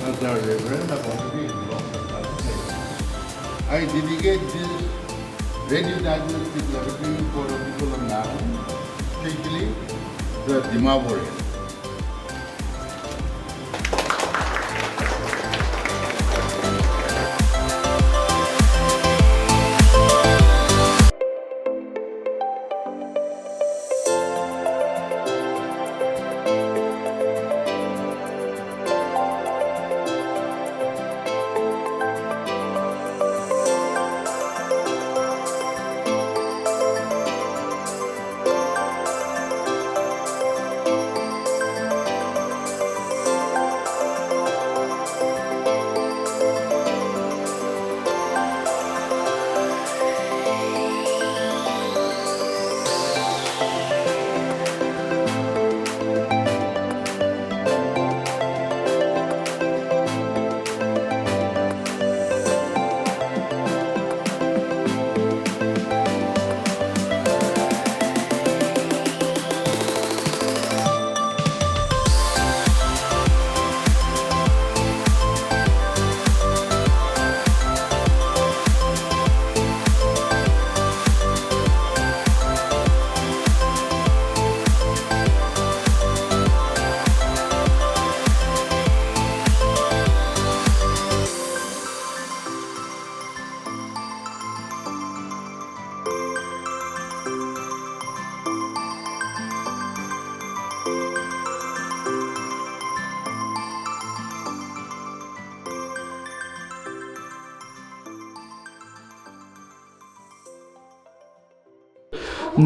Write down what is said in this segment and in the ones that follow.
as our reverend, I want to be involved. I dedicate this radio diagnostic laboratory for the people of Nagaland, especially the Dimapur.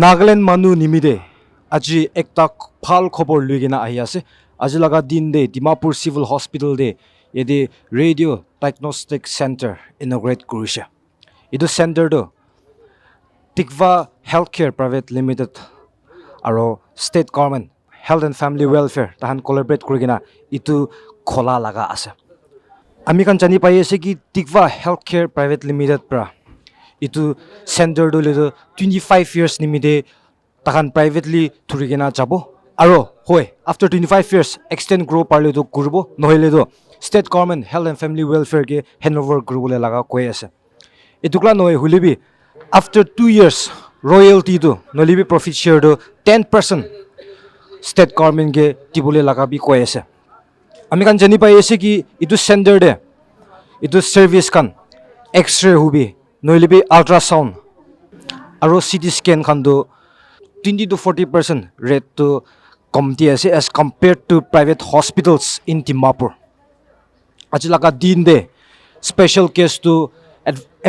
Nagaland manu nimide aji ekta phal khobor luigena ahi ase aji laga din de Dimapur Civil Hospital de yede Radio Diagnostic Center inaugurate kurisha idu center do Tikva Healthcare Private Limited aro State Government Health and Family Welfare tahan collaborate kurigena itu khola laga ase ami kan jani pai ase ki Tikva Healthcare Private Limited pra itu center do le 25 years nimide takan privately thurigena jabo aro hoy after 25 years extend grow parle do kurbo nohile do state government health and family welfare ke handover grubole laga koi ase itukla noy hulibi after 2 years royalty do nolibi profit share do 10% state government ke tibole laga bi koi ase ami kan jani pai ase ki itu center de itu service kan x-ray hubi noilibi ultrasound aro CT scan khan do 20 to 40% rate to komti ase as compared to private hospitals in Dimapur ajilaga din de special case to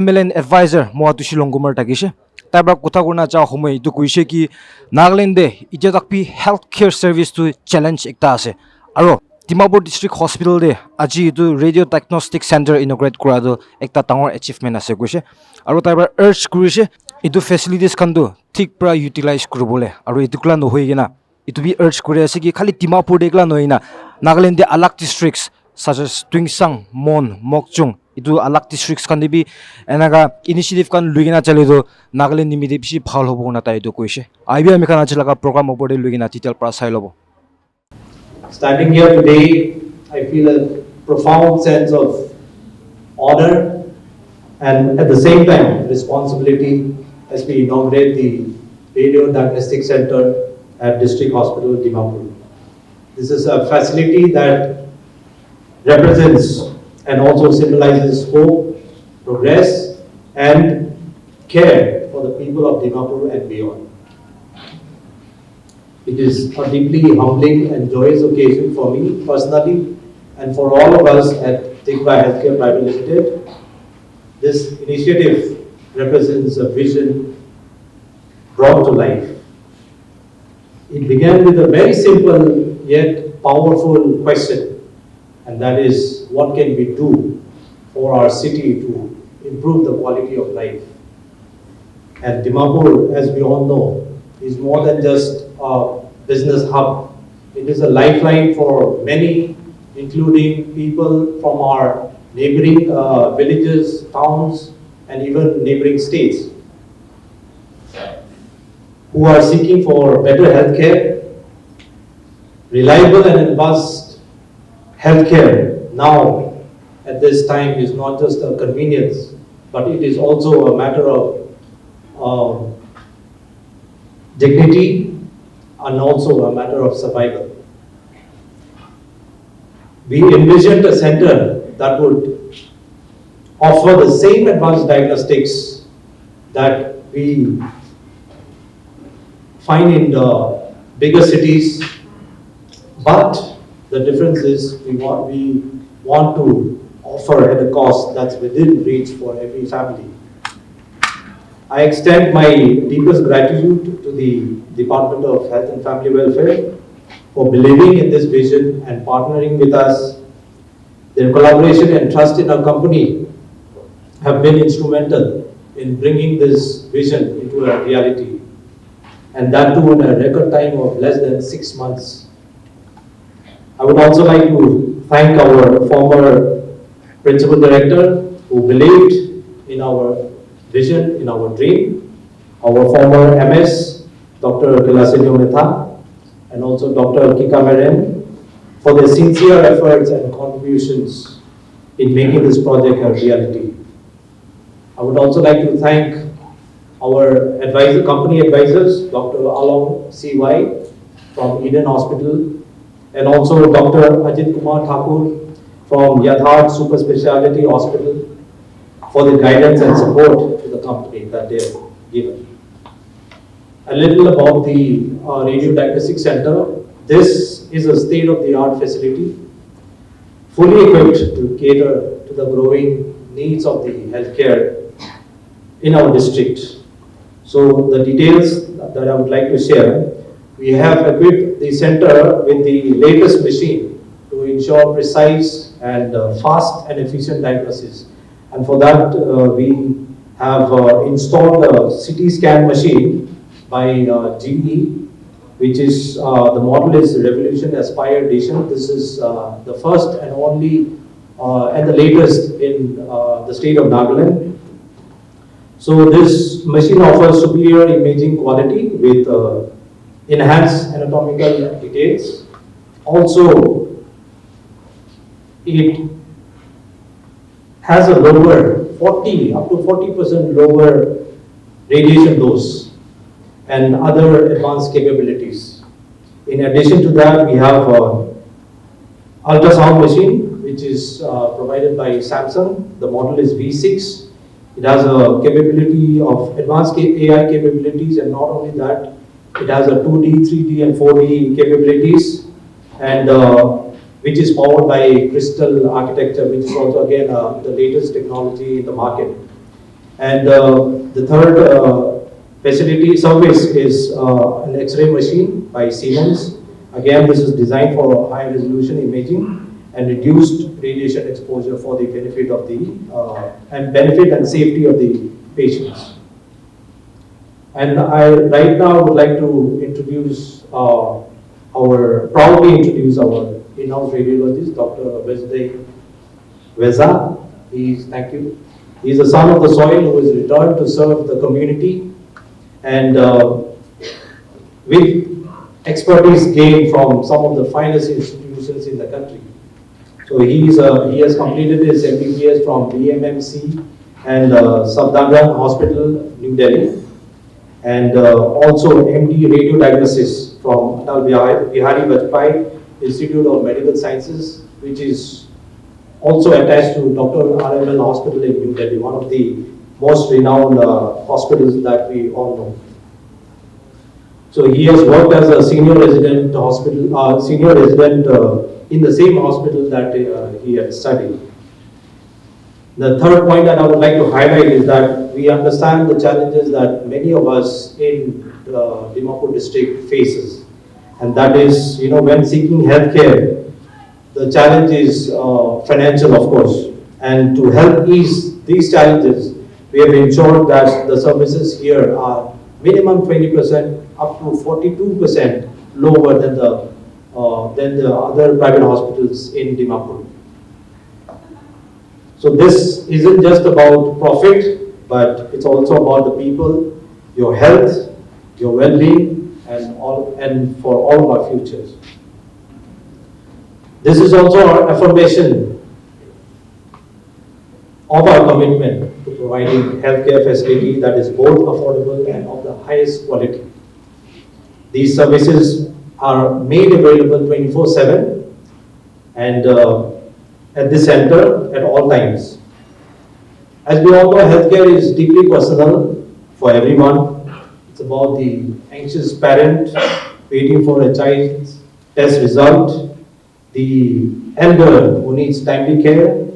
MLN advisor moatu shilongumar takise tabra kotha kurna cha homoi tu kuise ki Nagaland de ije takpi healthcare service to challenge ekta ase aro Dimapur district hospital de aji tu radio diagnostic center inaugurate kura do ekta tangor achievement ase kuise aro tabra urge kurise itu facilities kan do thik pra utilize kurubole aro itukla no hoigena itu bi urge kure ase ki khali Dimapur de kla noina Nagaland de alak districts such as Twingsang Mon Mokchung itu alak districts kan bi enaga initiative kan luigena chale do Nagaland nimide bishi bhal hobo na tai do koise aibi ami kan achilaga program obode luigena detail pra sai lobo. Standing here today, I feel a profound sense of honor and at the same time responsibility as we inaugurate the Radio Diagnostic Center at District Hospital Dimapur. This is a facility that represents and also symbolizes hope, progress and care for the people of Dimapur and beyond. It is a deeply humbling and joyous occasion for me personally and for all of us at Tikva Healthcare Private Limited. This initiative represents a vision brought to life. It began with a very simple yet powerful question, and that is, what can we do for our city to improve the quality of life? And Dimapur, as we all know, is more than just a business hub. It is a lifeline for many, including people from our neighboring villages, towns, and even neighboring states who are seeking for better healthcare, reliable and advanced healthcare now at this time is not just a convenience, but it is also a matter of dignity and also a matter of survival. We envisioned a center that would offer the same advanced diagnostics that we find in the bigger cities, but the difference is we want to offer at a cost that's within reach for every family. I extend my deepest gratitude to the Department of Health and Family Welfare for believing in this vision and partnering with us. Their collaboration and trust in our company have been instrumental in bringing this vision into a reality, and that too in a record time of less than 6 months. I would also like to thank our former Principal Director who believed in our vision, in our dream, our former MS, Dr. Kilasenio Metha, and also Dr. Kika Meren, for their sincere efforts and contributions in making this project a reality. I would also like to thank our company advisors, Dr. Along CY from Eden Hospital, and also Dr. Ajit Kumar Thakur from Yatharth Super Speciality Hospital for the guidance and support to the company that they have given. A little about the Radio Diagnostic Center. This is a state-of-the-art facility, fully equipped to cater to the growing needs of the healthcare in our district. So the details that I would like to share, we have equipped the center with the latest machine to ensure precise and fast and efficient diagnosis. And for that, we have installed a CT scan machine by GE, which is the model is Revolution Aspire Edition. This is the first and only and the latest in the state of Nagaland. So this machine offers superior imaging quality with enhanced anatomical details. Also, it has a lower up to 40% lower radiation dose and other advanced capabilities. In addition to that, we have ultrasound machine, which is provided by Samsung. The model is V6. It has a capability of advanced AI capabilities, and not only that, it has a 2D, 3D, and 4D capabilities, and which is powered by crystal architecture, which is also again the latest technology in the market. And the third facility service is an X-ray machine by Siemens. Again, this is designed for high resolution imaging and reduced radiation exposure for the benefit of the benefit and safety of the patients. And I right now would like to introduce proudly introduce our in-house radiologist, Dr. Vesday Veza. Thank you. He's a son of the soil who is returned to serve the community, and with expertise gained from some of the finest institutions in the country. So he has completed his MBBS from BMMC and Safdarjung Hospital, New Delhi, and also MD Radio Diagnosis from Atal Bihari Vajpayee Institute of Medical Sciences, which is also attached to Dr. RML Hospital in New Delhi, one of the most renowned hospitals that we all know. So he has worked as a senior resident in the same hospital that he had studied. The third point that I would like to highlight is that we understand the challenges that many of us in the Dimapur district faces, and that is, when seeking healthcare, the challenge is financial, of course. And to help ease these challenges, we have ensured that the services here are minimum 20% up to 42% lower than the other private hospitals in Dimapur. So this isn't just about profit, but it's also about the people, your health, your well-being, and for all of our futures. This is also our affirmation commitment to providing healthcare facility that is both affordable and of the highest quality. These services are made available 24/7 and at this center at all times. As we all know, healthcare is deeply personal for everyone. It's about the anxious parent waiting for a child's test result, the elder who needs timely care,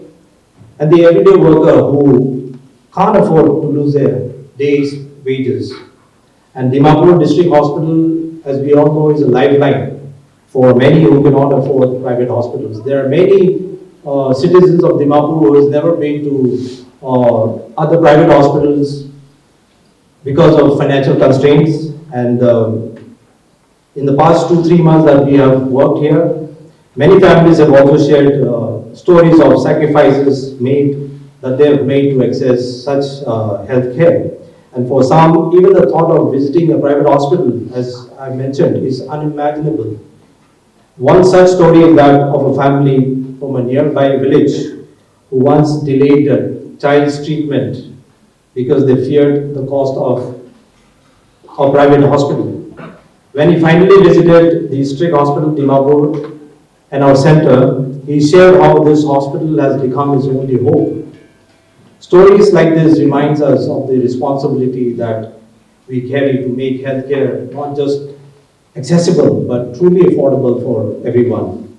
and the everyday worker who can't afford to lose their day's wages. And Dimapur District Hospital, as we all know, is a lifeline for many who cannot afford private hospitals. There are many citizens of Dimapur who has never been to other private hospitals because of financial constraints. And in the past 2-3 months that we have worked here, many families have also shared stories of sacrifices made that they have made to access such health care. And for some, even the thought of visiting a private hospital, as I mentioned, is unimaginable. One such story is that of a family from a nearby village who once delayed a child's treatment because they feared the cost of a private hospital. When he finally visited the district hospital, Dimapur, and our center, he shared how this hospital has become his only hope. Stories like this reminds us of the responsibility that we carry to make healthcare not just accessible but truly affordable for everyone.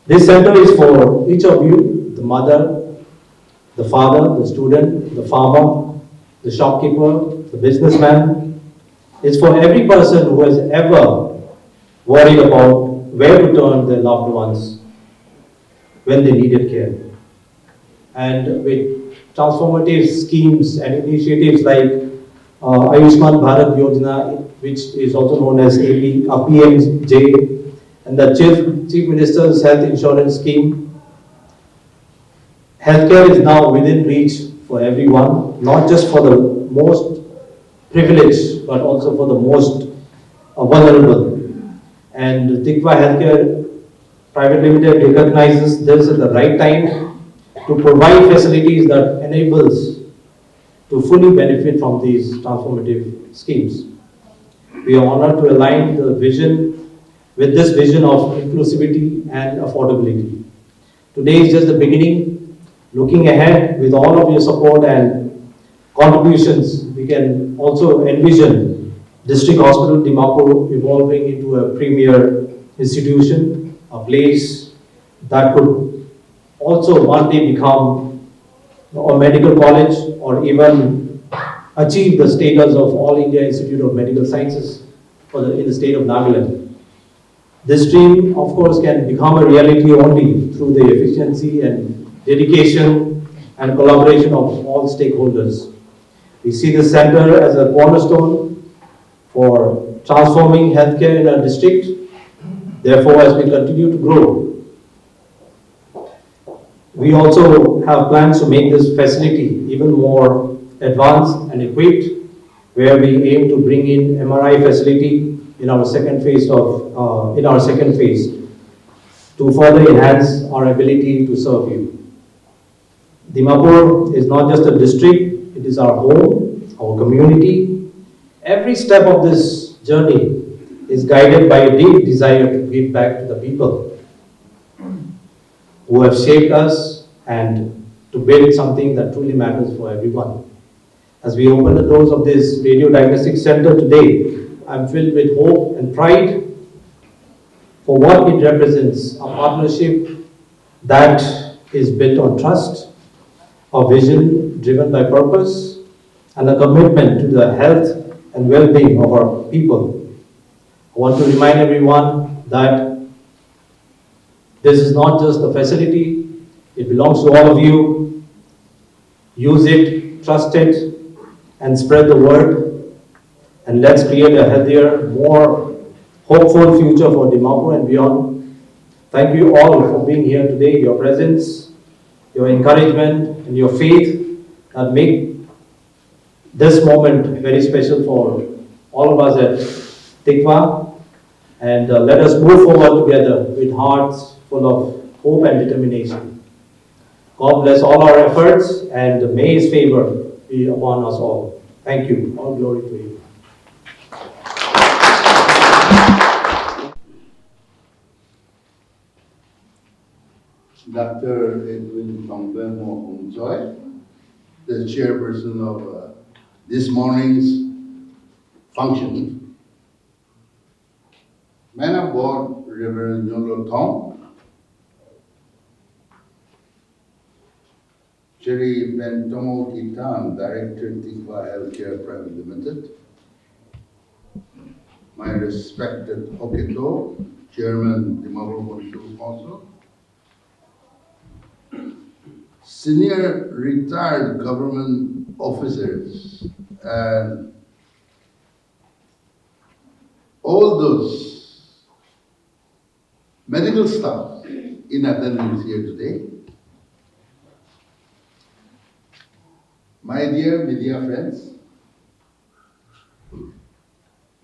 This center is for each of you, the mother, the father, the student, the farmer, the shopkeeper, the businessman. It's for every person who has ever worried about where to turn their loved ones when they needed care. And with transformative schemes and initiatives like Ayushman Bharat Yojana, which is also known as PMJ, and the Chief Minister's Health Insurance Scheme, healthcare is now within reach for everyone, not just for the most privileged, but also for the most vulnerable. And Tikva Healthcare Private Limited recognizes this at the right time to provide facilities that enables to fully benefit from these transformative schemes. We are honored to align the vision with this vision of inclusivity and affordability. Today is just the beginning. Looking ahead, with all of your support and contributions, we can also envision District Hospital Dimapur evolving into a premier institution, a place that could also one day become a medical college or even achieve the status of All India Institute of Medical Sciences in the state of Nagaland. This dream, of course, can become a reality only through the efficiency and dedication and collaboration of all stakeholders. We see this center as a cornerstone for transforming healthcare in our district. Therefore, as we continue to grow, we also have plans to make this facility even more advanced and equipped, where we aim to bring in MRI facility in our second phase to further enhance our ability to serve you. Dimapur is not just a district, it is our home, our community. Every step of this journey is guided by a deep desire to give back to the people who have shaped us and to build something that truly matters for everyone. As we open the doors of this Radio Diagnostic Center today, I'm filled with hope and pride for what it represents, a partnership that is built on trust, a vision driven by purpose, and a commitment to the health and well-being of our people. I want to remind everyone that this is not just a facility, it belongs to all of you. Use it, trust it, and spread the word. And let's create a healthier, more hopeful future for Dimapur and beyond. Thank you all for being here today. Your presence, your encouragement, and your faith that make this moment very special for all of us at Tikva. And let us move forward together with hearts full of hope and determination. God bless all our efforts, and may His favor be upon us all. Thank you. All glory to Him. Dr. Edwin Tongbenho Umjoy, the chairperson of this morning's function. Man of God, Reverend Nyolo Tong, Jerry Bentomo Kitan, Director, Tikva Healthcare Private Limited. My respected Okito, Chairman, Dimapur Municipal Council. Senior retired government officers and all those medical staff in attendance here today. My dear media friends,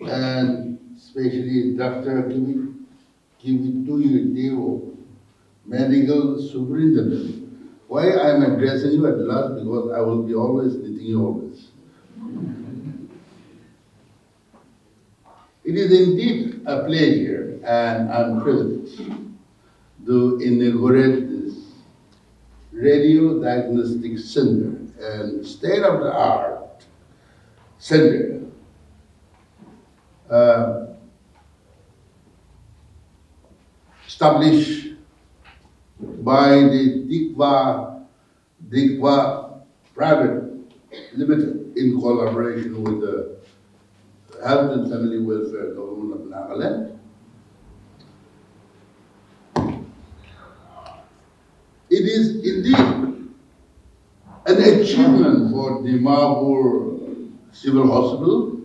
and especially Dr. Kivituyu Devo, medical superintendent. Why I am addressing you at last? Because I will be always meeting you always. It is indeed a pleasure and a privilege to inaugurate this radio diagnostic center and state-of-the-art center established by the Dikwa Private Limited in collaboration with the Health and Family Welfare Government of Nagaland. It is indeed an achievement for Dimapur Civil Hospital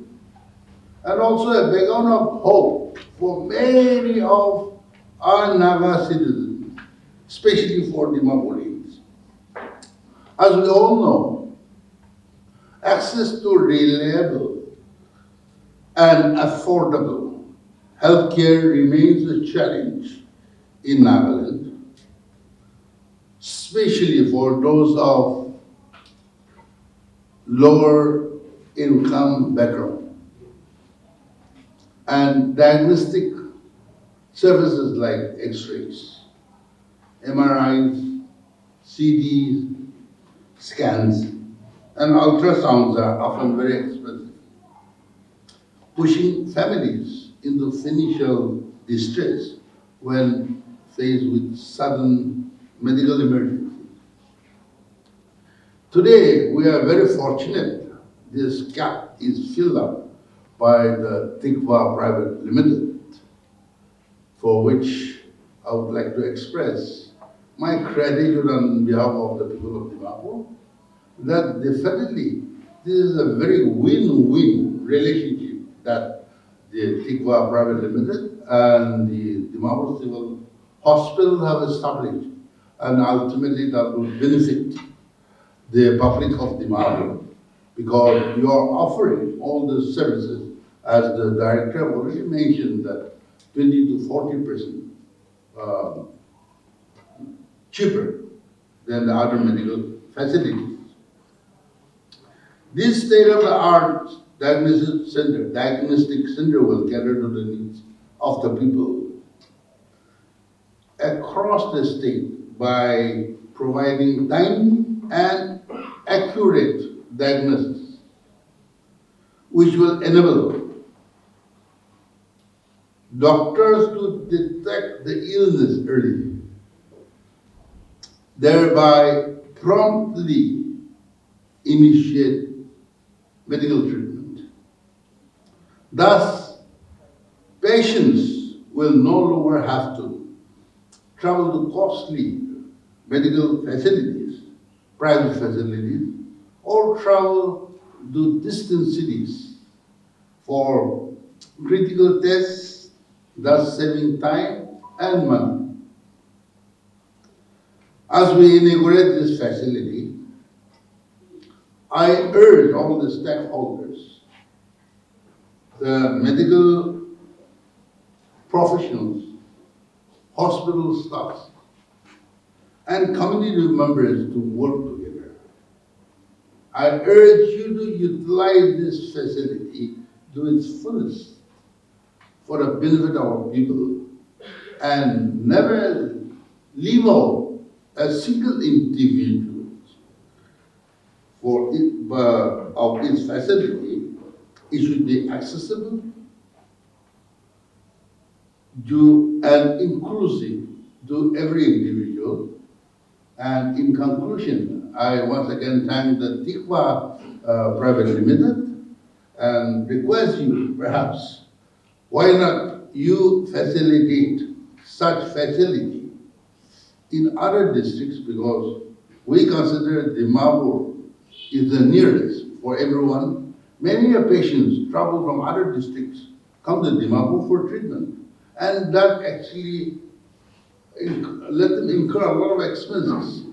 and also a beacon of hope for many of our Naga citizens, especially for Dimapurians. As we all know, access to reliable and affordable healthcare remains a challenge in Nagaland, especially for those of lower income background. And diagnostic services like X-rays, MRIs, CDs, scans, and ultrasounds are often very expensive, pushing families into financial distress when faced with sudden medical emergencies. Today, we are very fortunate this gap is filled up by the Tikva Private Limited, for which I would like to express my gratitude on behalf of the people of Dimapur, that definitely this is a very win-win relationship that the Tikva Private Limited and the Dimapur Civil Hospital have established, and ultimately that will benefit the public of Dimapur, because you are offering all the services, as the director already mentioned, that 20 to 40% cheaper than the other medical facilities. This state-of-the-art diagnostic center will cater to the needs of the people across the state by providing timely and accurate diagnosis, which will enable doctors to detect the illness early, thereby promptly initiate medical treatment. Thus, patients will no longer have to travel to costly medical facilities, private facilities, or travel to distant cities for critical tests, thus saving time and money. As we inaugurate this facility, I urge all the stakeholders, the medical professionals, hospital staff, and community members to work together. I urge you to utilize this facility to its fullest for the benefit of our people and never leave out a single individual for it, of its facility. It should be accessible and inclusive to every individual. And in conclusion, I once again thank the Tikva Private Limited and request you, perhaps, why not you facilitate such facility in other districts, because we consider Dimapur is the nearest for everyone. Many patients travel from other districts, come to Dimapur for treatment, and that actually let them incur a lot of expenses.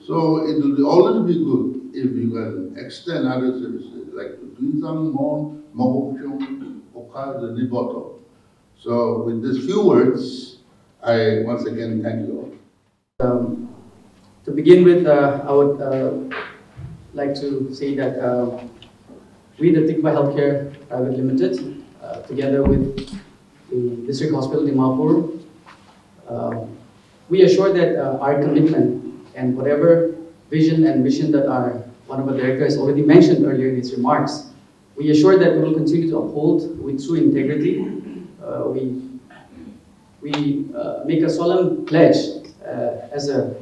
So it will always be good if you can extend other services, like Tuinsang, Mon, Mahopchung, Okar, the Niboto. So with these few words, I once again thank you all. To begin with, I would like to say that we, the Tikva Healthcare Private Limited, together with the District Hospital Dimapur, we assure that our commitment and whatever vision and mission that one of our directors already mentioned earlier in his remarks, we assure that we will continue to uphold with true integrity. We make a solemn pledge as a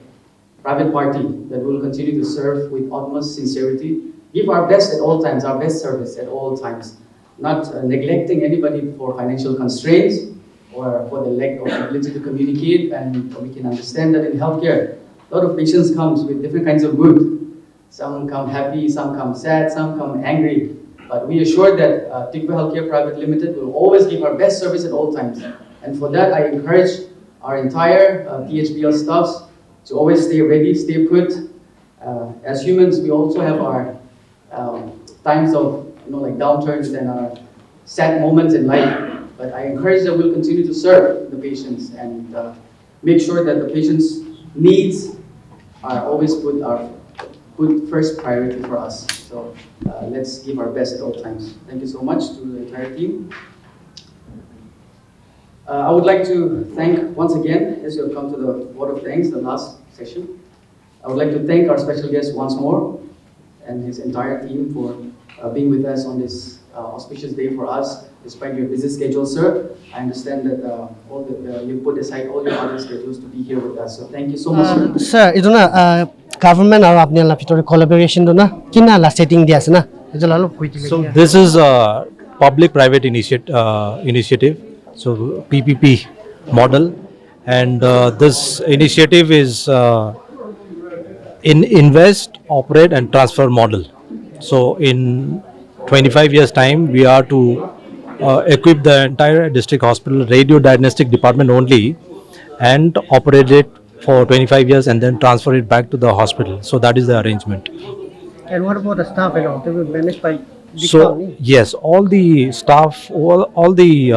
private party that we will continue to serve with utmost sincerity, give our best at all times, our best service at all times, not neglecting anybody for financial constraints or for the lack of ability to communicate. And we can understand that in healthcare, a lot of patients come with different kinds of mood. Some come happy, some come sad, some come angry. But we assure that Tikva Healthcare Private Limited will always give our best service at all times. And for that, I encourage our entire THPL staffs to always stay ready, stay put. As humans, we also have our times of like downturns and our sad moments in life. But I encourage that we'll continue to serve the patients and make sure that the patients' needs are always put first priority for us. So let's give our best at all times. Thank you so much to the entire team. I would like to thank once again, as you have come to the vote of thanks, the last session. I would like to thank our special guest once more and his entire team for being with us on this auspicious day for us, despite your busy schedule, sir. I understand that you put aside all your other schedules to be here with us. So thank you so much, sir. Sir, ito na government or apni la fitor collaboration do na kina la setting dia na ito lalo kuiti. So this is a public-private initiative, so PPP model, and this initiative is in invest, operate, and transfer model. So in 25 years' time, we are to equip the entire district hospital radio diagnostic department only, and operate it for 25 years, and then transfer it back to the hospital. So that is the arrangement. And what about the staff and all? They will manage by So yes, all the staff, all the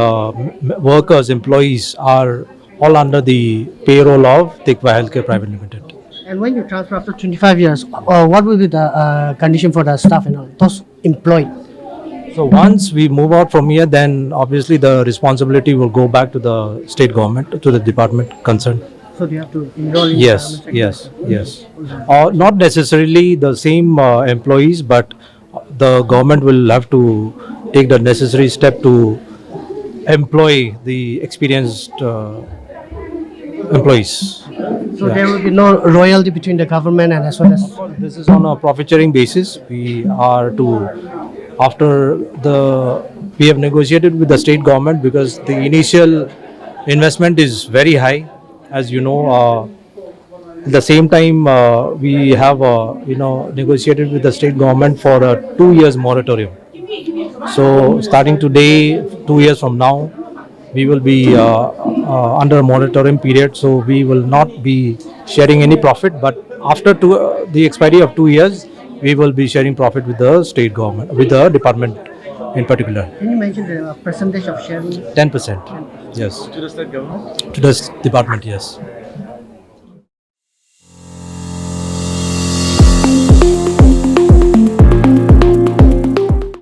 workers, employees are all under the payroll of Tikva Healthcare Private Limited. And when you transfer after 25 years, what will be the condition for the staff and all those employed? So once we move out from here, then obviously the responsibility will go back to the state government, to the department concerned. So they have to enroll in Yes, yes. Or not necessarily the same employees, but the government will have to take the necessary step to employ the experienced employees. So there will be no royalty between the government and as well as. This is on a profit sharing basis. We are to, we have negotiated with the state government because the initial investment is very high, as you know. At the same time, we have negotiated with the state government for a 2 years moratorium. So starting today, 2 years from now, we will be under a moratorium period. So we will not be sharing any profit. But after the expiry of 2 years, we will be sharing profit with the state government, with the department in particular. Can you mention the percentage of sharing? 10%. Yes. To the state government? To the department, yes.